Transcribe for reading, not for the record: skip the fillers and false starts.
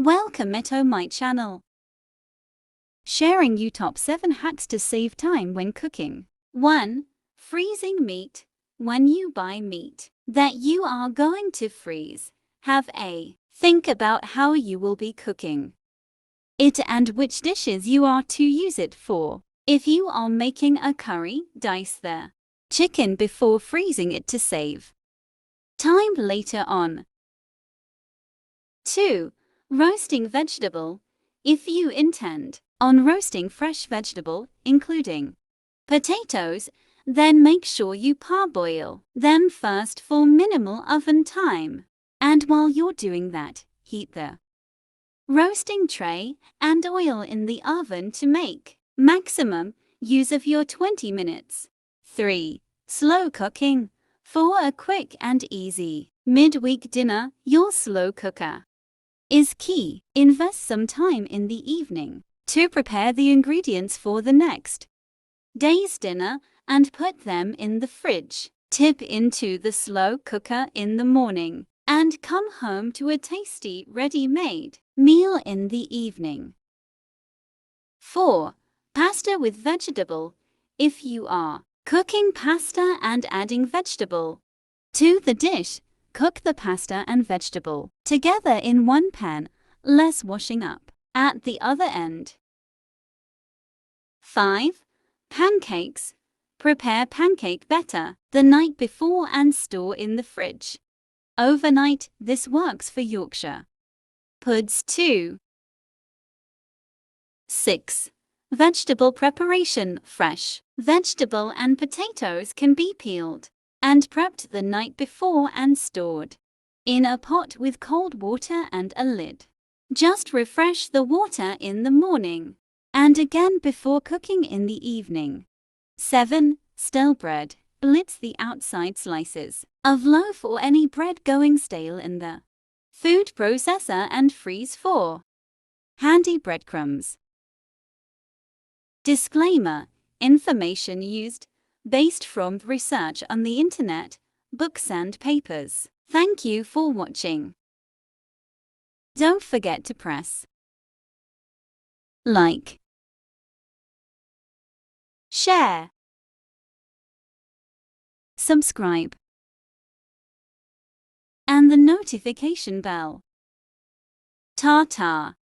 Welcome to my channel. Sharing you top 7 hacks to save time when cooking. 1. Freezing meat. When you buy meat that you are going to freeze, have a think about how you will be cooking it and which dishes you are to use it for. If you are making a curry, dice the chicken before freezing it to save time later on. 2. Roasting vegetable. If you intend on roasting fresh vegetable, including potatoes, then make sure you parboil them first for minimal oven time. And while you're doing that, heat the roasting tray and oil in the oven to make maximum use of your 20 minutes. 3. Slow cooking. For a quick and easy midweek dinner, your slow cooker is key. Invest some time in the evening to prepare the ingredients for the next day's dinner and put them in the fridge. Tip into the slow cooker in the morning and come home to a tasty ready-made meal in the evening. 4. Pasta with vegetable. If you are cooking pasta and adding vegetable to the dish, cook the pasta and vegetable together in one pan, less washing up at the other end. 5. Pancakes. Prepare pancake batter the night before and store in the fridge overnight. This works for Yorkshire puds too. 6. Vegetable preparation. Fresh vegetable and potatoes can be peeled and prepped the night before and stored in a pot with cold water and a lid. Just refresh the water in the morning and again before cooking in the evening. 7. Stale bread. Blitz the outside slices of loaf or any bread going stale in the food processor and freeze for handy breadcrumbs. Disclaimer: information used based from research on the internet, books and papers. Thank you for watching. Don't forget to press like, share, subscribe, and the notification bell. Ta-ta.